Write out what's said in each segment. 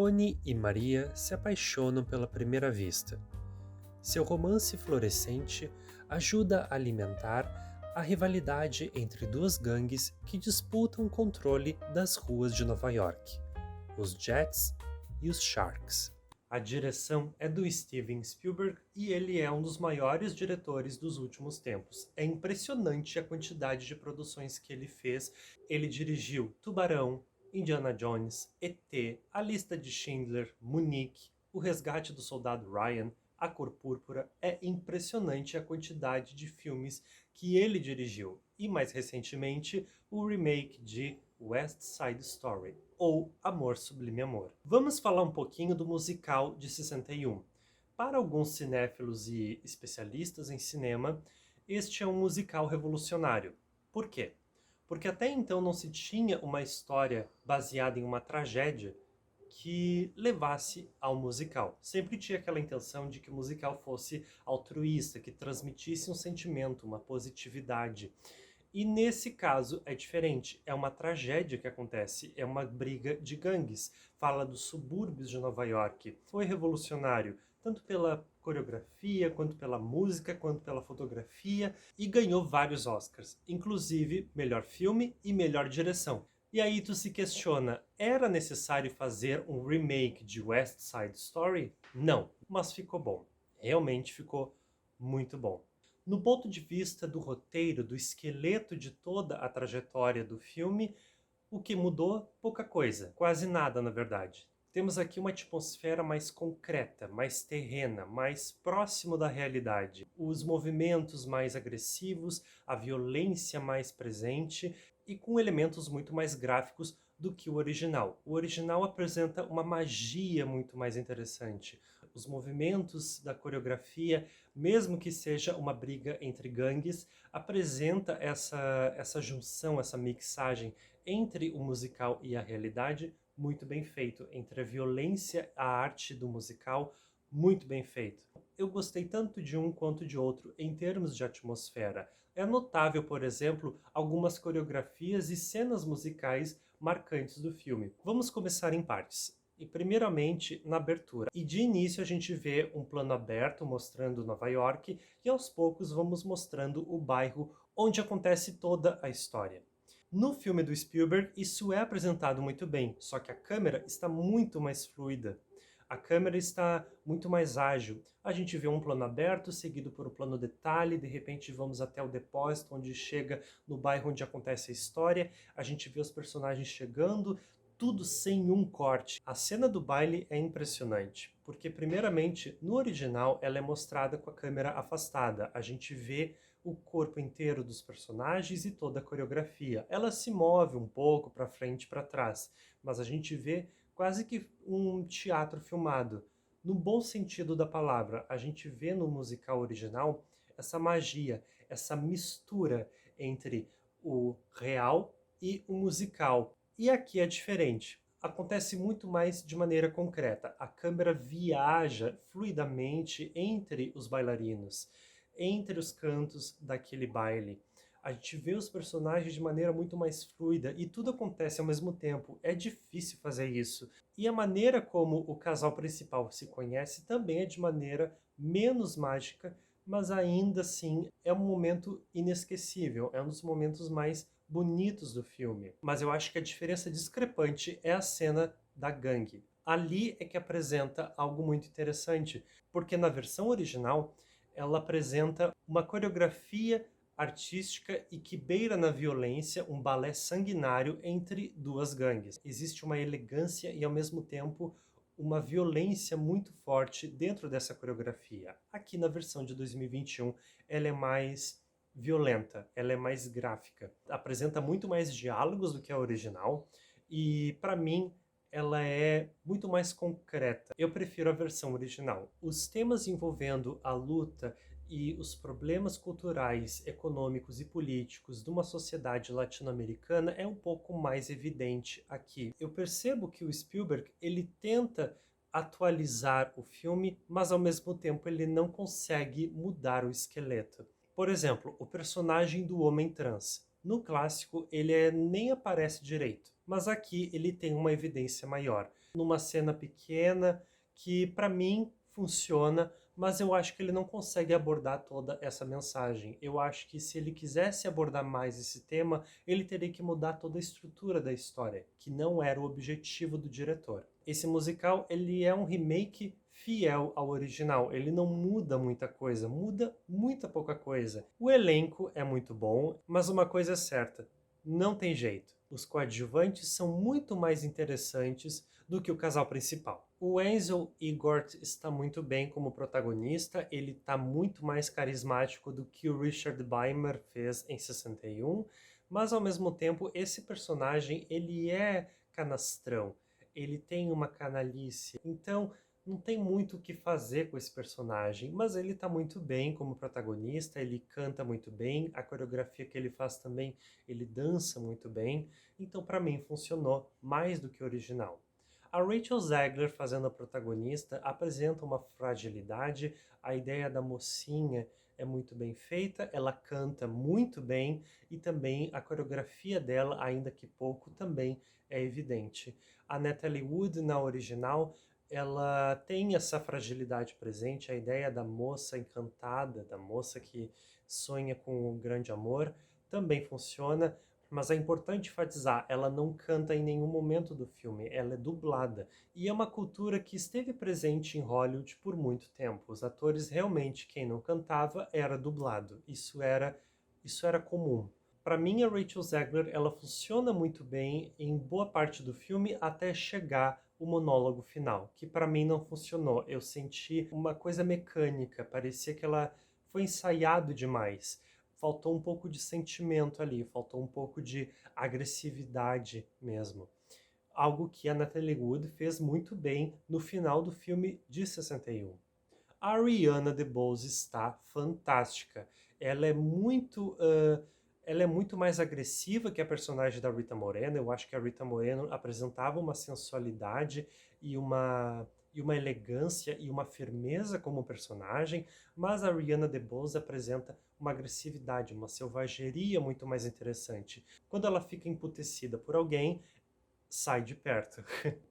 Tony e Maria se apaixonam pela primeira vista. Seu romance florescente ajuda a alimentar a rivalidade entre duas gangues que disputam o controle das ruas de Nova York, os Jets e os Sharks. A direção é do Steven Spielberg e ele é um dos maiores diretores dos últimos tempos. É impressionante a quantidade de produções que ele fez. Ele dirigiu Tubarão, Indiana Jones, E.T., A Lista de Schindler, Munique, O Resgate do Soldado Ryan, A Cor Púrpura. É impressionante a quantidade de filmes que ele dirigiu. E mais recentemente, o remake de West Side Story, ou Amor Sublime Amor. Vamos falar um pouquinho do musical de 61. Para alguns cinéfilos e especialistas em cinema, este é um musical revolucionário. Por quê? Porque até então não se tinha uma história baseada em uma tragédia que levasse ao musical. Sempre tinha aquela intenção de que o musical fosse altruísta, que transmitisse um sentimento, uma positividade. E nesse caso é diferente, é uma tragédia que acontece, é uma briga de gangues. Fala dos subúrbios de Nova York. Foi revolucionário, tanto pela coreografia, quanto pela música, quanto pela fotografia, e ganhou vários Oscars, inclusive melhor filme e melhor direção. E aí tu se questiona, era necessário fazer um remake de West Side Story? Não, mas ficou bom. Realmente ficou muito bom. No ponto de vista do roteiro, do esqueleto de toda a trajetória do filme, o que mudou? Pouca coisa, quase nada na verdade. Temos aqui uma atmosfera mais concreta, mais terrena, mais próximo da realidade. Os movimentos mais agressivos, a violência mais presente e com elementos muito mais gráficos do que o original. O original apresenta uma magia muito mais interessante. Os movimentos da coreografia, mesmo que seja uma briga entre gangues, apresenta essa junção, essa mixagem entre o musical e a realidade muito bem feito, entre a violência e a arte do musical, muito bem feito. Eu gostei tanto de um quanto de outro em termos de atmosfera. É notável, por exemplo, algumas coreografias e cenas musicais marcantes do filme. Vamos começar em partes. E primeiramente na abertura. E de início a gente vê um plano aberto mostrando Nova York e aos poucos vamos mostrando o bairro onde acontece toda a história. No filme do Spielberg isso é apresentado muito bem, só que a câmera está muito mais fluida. A câmera está muito mais ágil. A gente vê um plano aberto, seguido por um plano detalhe, de repente vamos até o depósito, onde chega no bairro onde acontece a história, a gente vê os personagens chegando, tudo sem um corte. A cena do baile é impressionante, porque primeiramente, no original, ela é mostrada com a câmera afastada. A gente vê o corpo inteiro dos personagens e toda a coreografia. Ela se move um pouco para frente e para trás, mas a gente vê quase que um teatro filmado. No bom sentido da palavra, a gente vê no musical original essa magia, essa mistura entre o real e o musical. E aqui é diferente. Acontece muito mais de maneira concreta. A câmera viaja fluidamente entre os bailarinos, entre os cantos daquele baile. A gente vê os personagens de maneira muito mais fluida e tudo acontece ao mesmo tempo. É difícil fazer isso. E a maneira como o casal principal se conhece também é de maneira menos mágica, mas ainda assim é um momento inesquecível. É um dos momentos mais bonitos do filme. Mas eu acho que a diferença discrepante é a cena da gangue. Ali é que apresenta algo muito interessante, porque na versão original ela apresenta uma coreografia artística e que beira na violência um balé sanguinário entre duas gangues. Existe uma elegância e ao mesmo tempo uma violência muito forte dentro dessa coreografia. Aqui na versão de 2021 ela é mais violenta, ela é mais gráfica. Apresenta muito mais diálogos do que a original e para mim ela é muito mais concreta. Eu prefiro a versão original. Os temas envolvendo a luta e os problemas culturais, econômicos e políticos de uma sociedade latino-americana é um pouco mais evidente aqui. Eu percebo que o Spielberg, ele tenta atualizar o filme, mas ao mesmo tempo ele não consegue mudar o esqueleto. Por exemplo, o personagem do homem trans. No clássico, nem aparece direito, mas aqui ele tem uma evidência maior. Numa cena pequena que, para mim, funciona, mas eu acho que ele não consegue abordar toda essa mensagem. Eu acho que se ele quisesse abordar mais esse tema, ele teria que mudar toda a estrutura da história, que não era o objetivo do diretor. Esse musical, ele é um remake fiel ao original. Ele não muda muita coisa, muda muita pouca coisa. O elenco é muito bom, mas uma coisa é certa, não tem jeito. Os coadjuvantes são muito mais interessantes do que o casal principal. O Ansel Elgort está muito bem como protagonista, ele está muito mais carismático do que o Richard Beymer fez em 61, mas ao mesmo tempo esse personagem ele é canastrão, ele tem uma canalice, então não tem muito o que fazer com esse personagem, mas ele tá muito bem como protagonista, ele canta muito bem, a coreografia que ele faz também, ele dança muito bem, então para mim funcionou mais do que o original. A Rachel Zegler fazendo a protagonista apresenta uma fragilidade, a ideia da mocinha é muito bem feita, ela canta muito bem e também a coreografia dela, ainda que pouco, também é evidente. A Natalie Wood na original ela tem essa fragilidade presente, a ideia da moça encantada, da moça que sonha com o grande amor, também funciona, mas é importante enfatizar, ela não canta em nenhum momento do filme, ela é dublada. E é uma cultura que esteve presente em Hollywood por muito tempo. Os atores realmente, quem não cantava, era dublado. Isso era comum. Para mim, a Rachel Zegler, ela funciona muito bem em boa parte do filme até chegar o monólogo final, que para mim não funcionou. Eu senti uma coisa mecânica, parecia que ela foi ensaiado demais. Faltou um pouco de sentimento ali, faltou um pouco de agressividade mesmo. Algo que a Natalie Wood fez muito bem no final do filme de 61. A Ariana DeBose está fantástica. Ela é muito, ela é muito mais agressiva que a personagem da Rita Moreno. Eu acho que a Rita Moreno apresentava uma sensualidade e uma elegância e uma firmeza como personagem, mas a Ariana DeBose apresenta uma agressividade, uma selvageria muito mais interessante. Quando ela fica emputecida por alguém, sai de perto.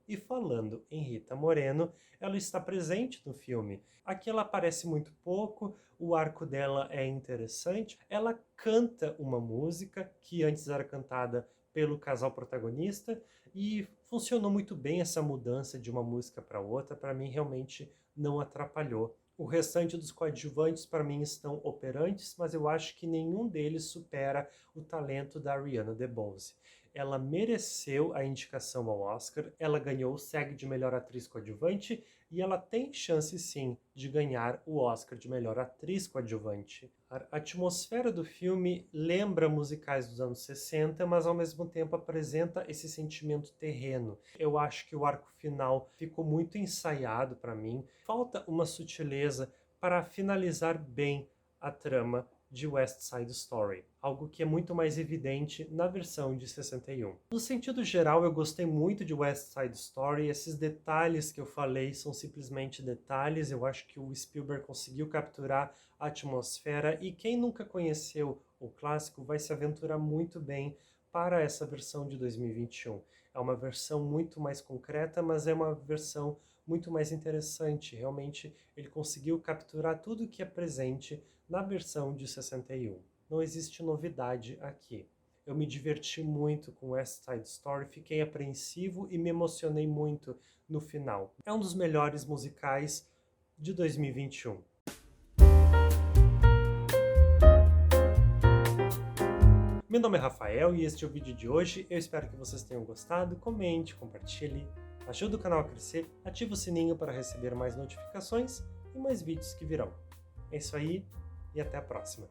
E falando em Rita Moreno, ela está presente no filme. Aqui ela aparece muito pouco, o arco dela é interessante. Ela canta uma música que antes era cantada pelo casal protagonista e funcionou muito bem essa mudança de uma música para outra. Para mim, realmente não atrapalhou. O restante dos coadjuvantes, para mim, estão operantes, mas eu acho que nenhum deles supera o talento da Ariana DeBose. Ela mereceu a indicação ao Oscar, ela ganhou o SEG de melhor atriz coadjuvante e ela tem chance sim de ganhar o Oscar de melhor atriz coadjuvante. A atmosfera do filme lembra musicais dos anos 60, mas ao mesmo tempo apresenta esse sentimento terreno. Eu acho que o arco final ficou muito ensaiado para mim. Falta uma sutileza para finalizar bem a trama de West Side Story, algo que é muito mais evidente na versão de 61. No sentido geral, eu gostei muito de West Side Story, esses detalhes que eu falei são simplesmente detalhes, eu acho que o Spielberg conseguiu capturar a atmosfera e quem nunca conheceu o clássico vai se aventurar muito bem para essa versão de 2021. É uma versão muito mais concreta, mas é uma versão muito mais interessante. Realmente, ele conseguiu capturar tudo que é presente na versão de 61. Não existe novidade aqui. Eu me diverti muito com West Side Story, fiquei apreensivo e me emocionei muito no final. É um dos melhores musicais de 2021. Meu nome é Rafael e este é o vídeo de hoje. Eu espero que vocês tenham gostado. Comente, compartilhe, ajude o canal a crescer, ative o sininho para receber mais notificações e mais vídeos que virão. É isso aí e até a próxima.